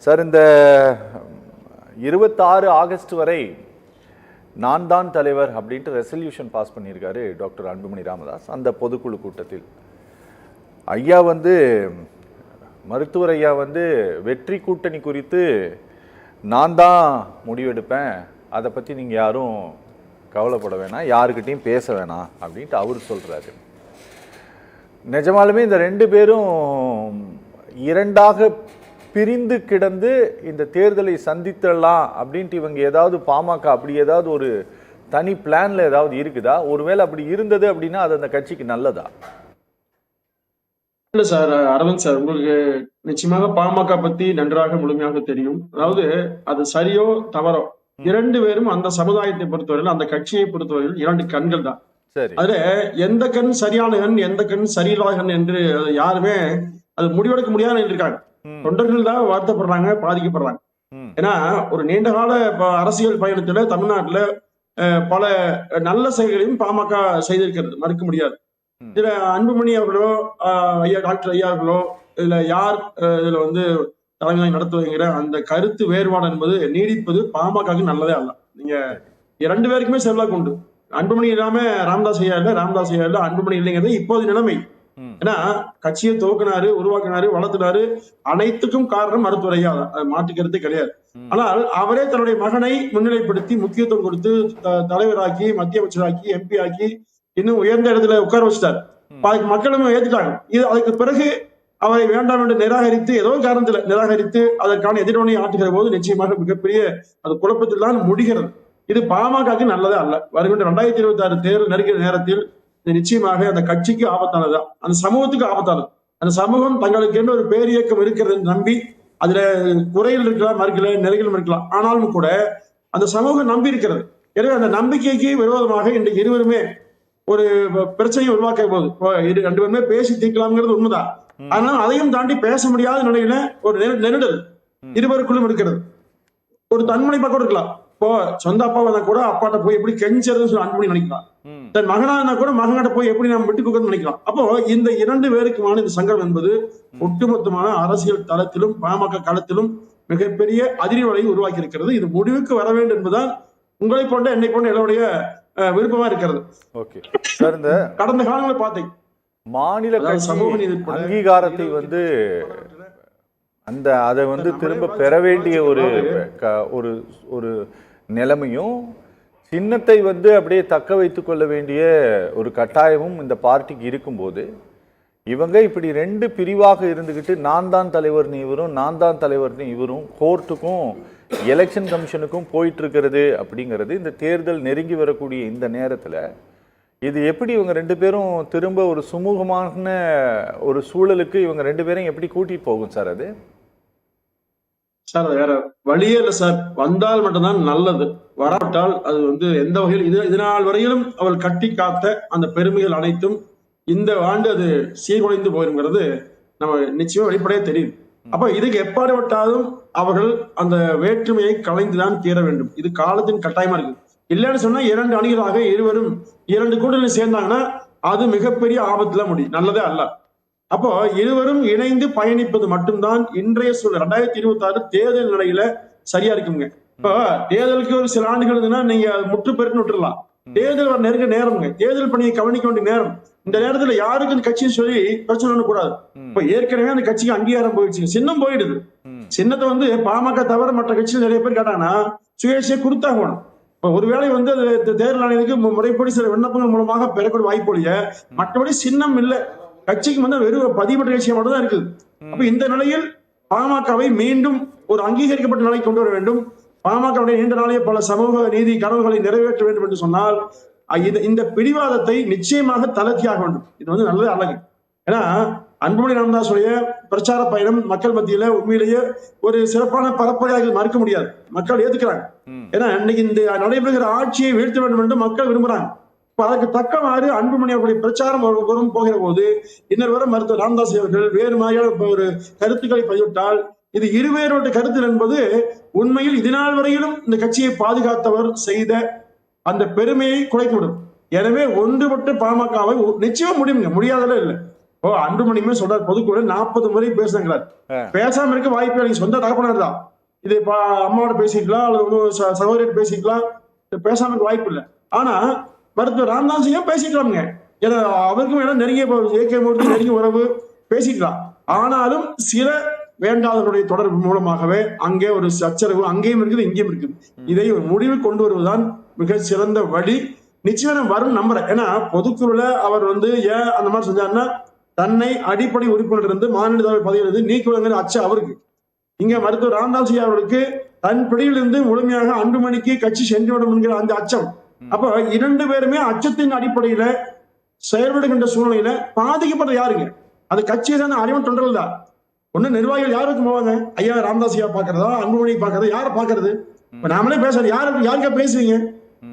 Sir, இந்த 26 August வரை நான் தான் தலைவர் அப்படின்ட்டு ரெசல்யூஷன் பாஸ் பண்ணியிருக்காரு டாக்டர் அன்புமணி ராமதாஸ். அந்த பொதுக்குழு கூட்டத்தில் ஐயா மருத்துவர் ஐயா வெற்றி கூட்டணி குறித்து நான் தான் முடிவெடுப்பேன், அதை பற்றி நீங்கள் யாரும் கவலைப்பட வேணாம், யாருக்கிட்டையும் பேச வேணாம் அப்படின்ட்டு அவர் சொல்கிறாரு. நிஜமாலுமே இந்த ரெண்டு பேரும் இரண்டாக பிரிந்து கிடந்து இந்த தேர்தலை சந்தித்தலாம் அப்படின்ட்டு இவங்க ஏதாவது பாமக அப்படி ஏதாவது ஒரு தனி பிளான்ல ஏதாவது இருக்குதா? ஒருவேளை அப்படி இருந்தது அப்படின்னா அது அந்த கட்சிக்கு நல்லதா? இல்ல சார், அரவிந்த் சார், உங்களுக்கு நிச்சயமாக பாமக பத்தி நன்றாக முழுமையாக தெரியும். அதாவது அது சரியோ தவறோ, இரண்டு பேரும் அந்த சமுதாயத்தை பொறுத்தவரையில், அந்த கட்சியை பொறுத்தவரையில் இரண்டு கண்கள் தான். அதுல எந்த கண் சரியான கண், எந்த கண் சரியில்லாத கண் என்று யாருமே அது முடிவெடுக்க முடியாது இருக்காங்க. தொண்டர்கள் தான் வருத்தப்படுறாங்க, பாதிக்கப்படுறாங்க. ஏன்னா ஒரு நீண்ட கால அரசியல் பயணத்துல தமிழ்நாட்டுல பல நல்ல செயல்களையும் பாமக செய்திருக்கிறது, மறுக்க முடியாது. இதுல அன்புமணி அவர்களோ ஐயா டாக்டர் ஐயா அவர்களோ இதுல யார் இதுல தலைமை நடத்துவங்கிற அந்த கருத்து வேறுபாடு என்பது நீடிப்பது பாமகவுக்கு நல்லதே அல்ல. நீங்க இரண்டு பேருக்குமே செல்வாக்கு உண்டு. அன்புமணி இல்லாம ராமதாஸ் ஐயா இல்ல, ராமதாஸ் ஐயா இல்ல அன்புமணி இல்லைங்கிறது இப்போது நிலைமை. ஏன்னா கட்சியை துவக்கினாரு, உருவாக்கினாரு, வளர்த்தினாரு. அனைத்துக்கும் காரணம் மருத்துவர் ஐயா, மாற்றுக்கிறதே கிடையாது. ஆனால் அவரே தன்னுடைய மகனை முன்னிலைப்படுத்தி முக்கியத்துவம் கொடுத்து தலைவராக்கி, மத்திய அமைச்சராக்கி, எம்பி ஆக்கி, இன்னும் உயர்ந்த இடத்துல உட்கார வச்சுட்டாரு. அதுக்கு மக்களும் ஏத்துட்டாங்க. இது அதுக்கு பிறகு அவரை வேண்டாம் என்று நிராகரித்து, ஏதோ காரணத்துல நிராகரித்து அதற்கான எதிர்வினை ஆற்றுகிற போது நிச்சயமாக மிகப்பெரிய அது குழப்பத்தில் தான் முடிகிறது. இது பாமகக்கு நல்லதே அல்ல. வருகின்ற 2026 தேர்தல் நெருங்கிற நேரத்தில் இது நிச்சயமாக அந்த கட்சிக்கு ஆபத்தானதுதான், அந்த சமூகத்துக்கு ஆபத்தானது. அந்த சமூகம் தங்களுக்கு என்று ஒரு பேரியக்கம் இருக்கிறது நம்பி, அதுல குறைகள் இருக்கலாம், மறுக்கல, நிறைகளும் இருக்கலாம், ஆனாலும் கூட அந்த சமூகம் நம்பி இருக்கிறது. எனவே அந்த நம்பிக்கைக்கு விரோதமாக இன்றைக்கு இருவருமே ஒரு பிரச்சனையை உருவாக்க போது ரெண்டு பேருமே பேசி தீர்க்கலாம்ங்கிறது உண்மைதான். ஆனால் அதையும் தாண்டி பேச முடியாத நிலையில ஒரு நெருடல் இருவருக்குள்ளும் இருக்கிறது. ஒரு தன்முனை பக்கம் இருக்கலாம். இப்போ சொந்த அப்பா வந்தா கூட அப்பாட்ட போய் எப்படி கெஞ்சறதுன்னு சொல்லி அன்புமணி நினைக்கலாம். தன் மகனா இருந்தா கூட மகன்கிட்ட போய் எப்படி நம்ம விட்டு கொடுக்கணும்னு நினைக்கலாம். அப்போ இந்த இரண்டு பேருக்குமான இந்த சங்கடம் என்பது ஒட்டுமொத்தமான அரசியல் தளத்திலும் பாமக களத்திலும் மிகப்பெரிய அதிர்வலையை உருவாக்கி இருக்கிறது. இது முடிவுக்கு வர வேண்டும் என்பதுதான் உங்களை போன்ற என்னை போன்ற எல்லோருடைய விருப்பமா இருக்கிறது. கடந்த காலங்களை பார்த்தேன், மாநில அங்கீகாரத்தை அதை திரும்ப பெற வேண்டிய ஒரு நிலைமையும், சின்னத்தை அப்படியே தக்க வைத்துக் கொள்ள வேண்டிய ஒரு கட்டாயமும் இந்த பார்ட்டிக்கு இருக்கும்போது, இவங்க இப்படி ரெண்டு பிரிவாக இருந்துகிட்டு நான் தான் தலைவர் இவரும், நான் தான் தலைவர் இவரும் கோர்ட்டுக்கும் எலெக்ஷன் கமிஷனுக்கும் போயிட்டு இருக்கிறது அப்படிங்கிறது இந்த தேர்தல் நெருங்கி வரக்கூடிய இந்த நேரத்தில் இது எப்படி இவங்க ரெண்டு பேரும் திரும்ப ஒரு சுமூகமான ஒரு சூழலுக்கு இவங்க ரெண்டு பேரும் எப்படி கூட்டிட்டு போகும் சார்? அது சார் வேற வழியே இல்லை சார். வந்தால் மட்டும்தான் நல்லது, வராவிட்டால் அது எந்த வகையில் இதனால் வரையிலும் அவள் கட்டி காத்த அந்த பெருமைகள் அனைத்தும் இந்த ஆண்டு அது சீர்குலைந்து போயிருங்கிறது நம்ம நிச்சயமா வெளிப்படையே தெரியுது. அப்ப இதுக்கு எப்பாடுபட்டாலும் அவர்கள் அந்த வேற்றுமையை கலைந்துதான் தீர வேண்டும். இது காலத்தின் கட்டாயமா இருக்கு. இல்லைன்னு சொன்னா இரண்டு அணிகளாக இருவரும் இரண்டு கூட்டணி சேர்ந்தாங்கன்னா அது மிகப்பெரிய ஆபத்துல முடியும், நல்லதே அல்ல. அப்போ இருவரும் இணைந்து பயணிப்பது மட்டும்தான் இன்றைய சூழல் 2026 தேர்தல் நிலையில சரியா இருக்குங்க. இப்போ தேர்தலுக்கு ஒரு சில ஆண்டுகள் இருந்ததுன்னா நீங்க முற்று பெருன்னு விட்டுடலாம். தேர்தல் வர நெருங்க நேரம்ங்க, தேர்தல் பணியை கவனிக்க வேண்டிய நேரம். இந்த நேரத்துல யாருக்கு இந்த கட்சின்னு சொல்லி பிரச்சனை ஒண்ணு கூடாது. இப்ப ஏற்கனவே அந்த கட்சிக்கு அங்கீகாரம் போயிடுச்சு, சின்னம் போயிடுது. சின்னத்தை பாமக தவிர மற்ற கட்சியில் நிறைய பேர் கேட்டாங்கன்னா சுயேட்சையை கொடுத்தாகணும். இப்ப ஒருவேளை அது தேர்தல் ஆணையத்துக்கு முறைப்படி சில விண்ணப்பங்கள் மூலமாக பெறக்கூடிய வாய்ப்பு, மற்றபடி சின்னம் இல்லை. கட்சிக்கு வெறும் பதிவுபட்ட கட்சியா மட்டும் தான் இருக்குது. அப்ப இந்த நிலையில் பாமகவை மீண்டும் ஒரு அங்கீகரிக்கப்பட்ட நிலை கொண்டு வர வேண்டும். பாமகவுடைய நீண்ட நாளைய பல சமூக நீதி கனவுகளை நிறைவேற்ற வேண்டும் என்று சொன்னால் இந்த பிடிவாதத்தை நிச்சயமாக தளர்த்தியாக வேண்டும். இது நல்லது அழகு. ஏன்னா அன்புமணி ராமதாஸுடைய பிரச்சார பயணம் மக்கள் மத்தியில உண்மையிலேயே ஒரு சிறப்பான பரப்புரையாக மறுக்க முடியாது. மக்கள் ஏத்துக்கிறாங்க. ஏன்னா இன்னைக்கு இந்த நடைபெறுகிற ஆட்சியை வீழ்த்த வேண்டும் என்று மக்கள் விரும்புறாங்க. அதற்கு தக்கவாறு அன்புமணி அவர்களுடைய பிரச்சாரம் ஒருவரும் போகிற போது இன்னொரு வர மருத்துவர் ராமதாஸ் அவர்கள் வேறு மாதிரியான ஒரு கருத்துக்களை பதிவிட்டால் இது இருவேறுபட்ட கருத்து என்பது உண்மையில் இதனால் வரையிலும் இந்த கட்சியை பாதுகாத்தவர் செய்த அந்த பெருமையை குறைத்துவிடும். எனவே ஒன்றுபட்டு பாமகவை நிச்சயம் முடியுங்க, முடியாதல இல்லை. அன்புமணியுமே சொல்றாரு, பொதுக்குழு 40 முறை பேசுறாங்கிறார். பேசாம இருக்க வாய்ப்பு நீங்க சொந்த தகப்பனார் தான். இது அம்மாவோட பேசிக்கலாம் அல்லது சகோதரியோட பேசிக்கலாம், பேசாம இருக்க வாய்ப்பு இல்லை. ஆனா மருத்துவர் ராமதாஸையும் பேசிக்கலாமுங்க. ஏன்னா அவருக்கும் நெருங்கிய நெருங்கிய உறவு, பேசிக்கலாம். ஆனாலும் சில வேண்டாதவருடைய தொடர்பு மூலமாகவே அங்கே ஒரு சச்சரவு அங்கேயும் இருக்குது இங்கேயும் இருக்குது. இதை முடிவு கொண்டு வருவதுதான் மிக சிறந்த வழி. நிச்சயம் வரும் நம்புறேன். ஏன்னா பொதுக்குழுல அவர் ஏன் அந்த மாதிரி செஞ்சாருன்னா, தன்னை அடிப்படை உறுப்பினர் இருந்து மாநில பதவியிலிருந்து நீக்குவங்கிற அச்சம் அவருக்கு. இங்க மருத்துவர் ராமதாஸ் அவர்களுக்கு தன் பிடியிலிருந்து முழுமையாக அன்புமணிக்கு கட்சி சென்றுவிடும் என்கிற அந்த அச்சம். அப்ப 2 பேருமே அச்சத்தின் அடிப்படையில செயல்படுகின்ற சூழ்நிலையில பாதிக்கப்பட்ட யாருங்க? அது கட்சியை தான் அறிவன் தொண்டர்கள் தான். ஒண்ணு நிர்வாகிகள் யாருக்கு போவாங்க? ஐயா ராமதாஸ் பாக்குறதா, அன்புமணி பாக்குறதா, யார பாக்குறது? இப்ப நாமளே பேசுறோம், யாருக்கா பேசுவீங்க?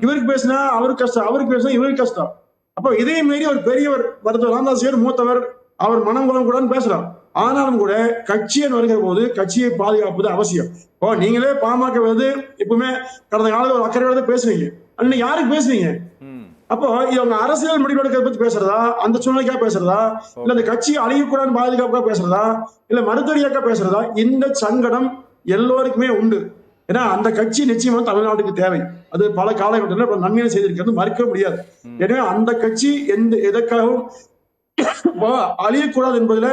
இவருக்கு பேசினா அவருக்கு கஷ்டம், அவருக்கு பேசினா இவருக்கு கஷ்டம். அப்ப இதே மீறி ஒரு பெரியவர் மருத்துவர் ராமதாஸ் மூத்தவர், அவர் மனம் குலம் கூட பேசலாம். ஆனாலும் கூட கட்சியை வருகிற போது கட்சியை பாதுகாப்பது அவசியம். நீங்களே பாமக எப்பவுமே கடந்த காலத்தில் ஒரு அக்கறையோட பேசுவீங்க, அன்னைக்கு யாருக்கு பேசுவீங்க? அப்போ இவங்க அரசியல் முடிவெடுக்கிறத பத்தி பேசுறதா, அந்த சூழ்நிலைக்காக பேசுறதா, இல்ல அந்த கட்சி அழியக்கூடாது பாதுகாப்பாக பேசுறதா, இல்ல மருத்துவரியாக்க பேசுறதா? இந்த சங்கடம் எல்லோருக்குமே உண்டு. ஏன்னா அந்த கட்சி நிச்சயமா தமிழ்நாட்டுக்கு தேவை. அது பல காலகட்டத்தில் நன்மையை செய்திருக்கிறது, மறுக்க முடியாது. எனவே அந்த கட்சி எதற்காகவும் அழியக்கூடாது என்பதுல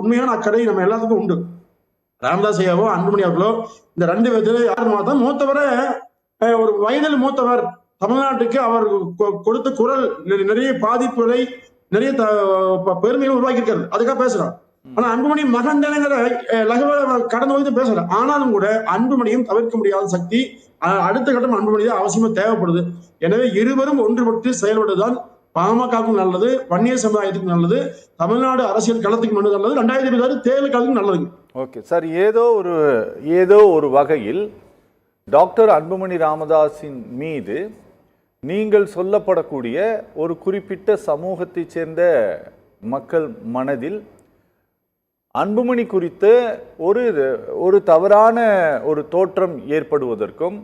உண்மையான அக்கறை நம்ம எல்லாத்துக்கும் உண்டு. ராமதாஸ் ஐயாவோ அன்புமணி அவர்களோ இந்த 2 பேர்ல யாரு மூத்தவரை, ஒரு வயதில் மூத்தவர், தமிழ்நாட்டுக்கு அவர் கொடுத்த குரல் நிறைய பாதிப்புகளை, நிறைய பெருமைகளை உருவாக்கி இருக்காரு, அதுக்காக பேசுறான். ஆனா அன்புமணி மகன் கடந்து போய் பேசுறேன். ஆனாலும் கூட அன்புமணியும் தவிர்க்க முடியாத சக்தி. அடுத்த கட்டம் அன்புமணி தான் அவசியமா தேவைப்படுது. எனவே இருவரும் ஒன்றுபட்டு செயல்படுவதுதான் பாமகவுக்கும் நல்லது, வன்னியர் சமுதாயத்துக்கும் நல்லது, தமிழ்நாடு அரசியல் களத்துக்கு நல்லது, 2026 தேர்தல் களத்துக்கு நல்லது. ஓகே சார், ஏதோ ஒரு வகையில் டாக்டர் அன்புமணி ராமதாஸின் மீது நீங்கள் சொல்லப்படக்கூடிய ஒரு குறிப்பிட்ட சமூகத்தைச் சேர்ந்த மக்கள் மனதில் அன்புமணி குறித்த ஒரு தவறான ஒரு தோற்றம் ஏற்படுவதற்கும்,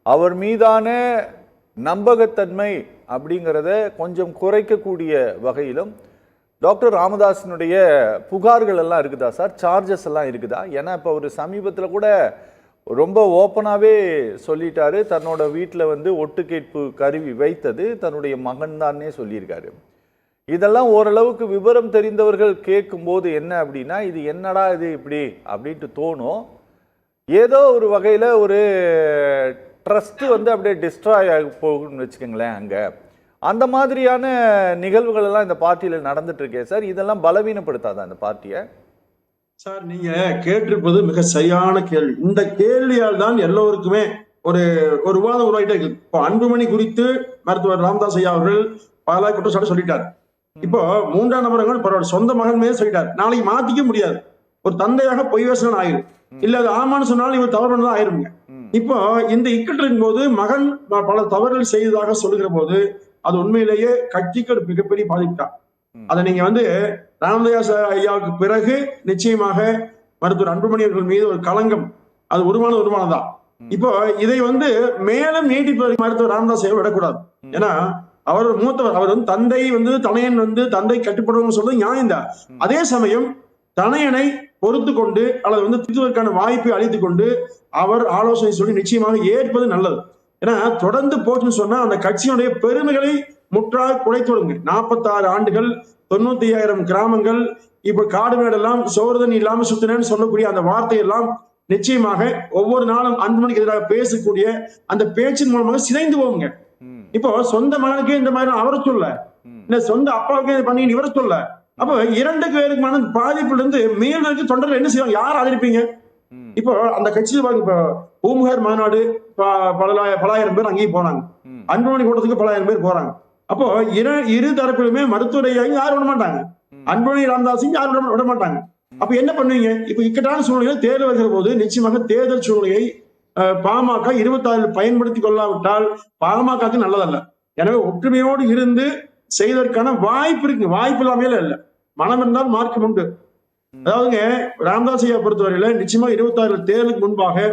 அவர் மீதான நம்பகத்தன்மை அப்படிங்கிறத கொஞ்சம் குறைக்கக்கூடிய வகையிலும் டாக்டர் ராமதாஸினுடைய புகார்கள் எல்லாம் இருக்குதா சார்? சார்ஜஸ் எல்லாம் இருக்குதா? ஏன்னா இப்போ ஒரு சமீபத்தில் கூட ரொம்ப ஓப்பனாகவே சொல்லிட்டாரு, தன்னோட வீட்டில் ஒட்டு கேட்பு கருவி வைத்தது தன்னுடைய மகன் தானே சொல்லியிருக்காரு. இதெல்லாம் ஓரளவுக்கு விவரம் தெரிந்தவர்கள் கேட்கும்போது என்ன அப்படின்னா, இது என்னடா இது இப்படி அப்படின்ட்டு தோணும். ஏதோ ஒரு வகையில் ஒரு ட்ரஸ்ட் அப்படியே டிஸ்ட்ராய் ஆகி போகும்னு வச்சுக்கோங்களேன். அங்கே அந்த மாதிரியான நிகழ்வுகள் எல்லாம் இந்த பார்ட்டியில் நடந்துட்டு இருக்கே சார். இதெல்லாம் பலவீனப்படுத்தாதா இந்த பார்ட்டியை? சார், நீங்க கேட்டிருப்பது மிக சரியான கேள்வி. இந்த கேள்வியால் தான் எல்லோருக்குமே ஒரு விவாதம் உருவாகிட்டே இருக்கு. இப்போ அன்புமணி குறித்து மருத்துவர் ராமதாஸ் ஐயா அவர்கள் பல குற்றச்சாட்டு சொல்லிட்டார். இப்போ 3ஆம் நபர்கள் பரவாயில்ல, சொந்த மகன் மேலே சொல்லிட்டார். நாளைக்கு மாத்திக்க முடியாது. ஒரு தந்தையாக பொய் பேசணும் ஆயிரும், இல்ல அது ஆமான்னு சொன்னாலும் இவர் தவறு பண்ணதான் ஆயிருங்க. இப்போ இந்த இக்கட்டு இருக்கும் போது மகன் பல தவறுகள் செய்ததாக சொல்லுகிற போது அது உண்மையிலேயே கட்சிக்கு ஒரு மிகப்பெரிய பாதிப்புதான். அதை நீங்க ராமதாஸ் ஐயாவுக்கு பிறகு நிச்சயமாக மருத்துவர் அன்புமணி அவர்கள் மீது ஒரு களங்கம் அது உருவானதான். இப்போ இதை மேலும் நீட்டிப்பதற்கு மருத்துவர் ராமதாஸ் ஐயா விடக்கூடாது. ஏன்னா அவர் மூத்தவர், அவர் தந்தை தனையன் தந்தை கட்டுப்படுவோம் சொல்றது நியாயம் தான். அதே சமயம் தனையனை பொறுத்து கொண்டு அல்லது திருத்துவதற்கான வாய்ப்பை அளித்துக் கொண்டு அவர் ஆலோசனை சொல்லி நிச்சயமாக ஏற்பது நல்லது. ஏன்னா தொடர்ந்து போச்சுன்னு சொன்னா அந்த கட்சியினுடைய பெருமைகளை முற்றாக குறைத்துடுங்க. 46 ஆண்டுகள், 95,000 கிராமங்கள், இப்ப காடு மேடெல்லாம் சோறுதன் இல்லாம சுத்தினேன்னு சொல்லக்கூடிய அந்த வார்த்தையெல்லாம் நிச்சயமாக ஒவ்வொரு நாளும் அன்புமணிக்கு எதிராக பேசக்கூடிய அந்த பேச்சின் மூலமாக சிதைந்து போகுங்க. இப்போ சொந்த மகனுக்கு இந்த மாதிரி அவரை சொல்ல, இல்ல சொந்த அப்பாவுக்கு பண்ணி இவரை சொல்ல. அப்போ 2 பேருக்குமான பாதிப்புல இருந்து மீனருக்கு தொண்டர்கள் என்ன செய்வாங்க? யார் ஆதரிப்பீங்க? இப்போ அந்த கட்சியில் இப்ப பூமுகர் மாநாடு பலாயிரம் பேர் அங்கேயும் போனாங்க, அன்புமணி கூட்டத்துக்கு பலாயிரம் பேர் போறாங்க. அப்போ இரு தரப்பிலுமே மருத்துவரையும் யாரும் விட மாட்டாங்க, அன்புமணி ராமதாஸையும் யாரும் விட மாட்டாங்க. அப்ப என்ன பண்ணுவீங்க? இப்ப இக்கட்டான சூழ்நிலையில தேர்தல் வருகிற போது நிச்சயமாக தேர்தல் சூழ்நிலையை பாமக 26 பயன்படுத்தி கொள்ளாவிட்டால் பாமகக்கு நல்லதல்ல. எனவே ஒற்றுமையோடு இருந்து செய்வதற்கான வாய்ப்பு இருக்கு. வாய்ப்பு இல்லாம இல்ல, மனம் இருந்தால் மார்க்கம் உண்டு. அதாவதுங்க ராமதாஸ் ஐயா பொறுத்தவரையில நிச்சயமா 26 தேர்தலுக்கு முன்பாக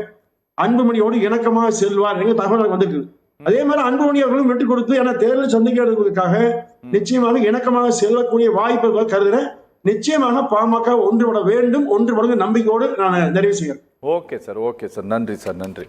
அன்புமணியோடு இணக்கமாக செல்வார் எங்க தகவல் வந்திருக்கு. அதே மாதிரி அன்புமணி அவர்களும் விட்டு கொடுத்து ஏன்னா தேர்தல் சந்திக்கிறதுக்காக நிச்சயமாக இணக்கமாக செல்லக்கூடிய வாய்ப்பு கருதுறேன். நிச்சயமாக பாமக ஒன்றுபட வேண்டும், ஒன்றுபடுங்க நம்பிக்கையோடு நான் நிறைவு செய்கிறேன். ஓகே சார், ஓகே சார், நன்றி சார், நன்றி.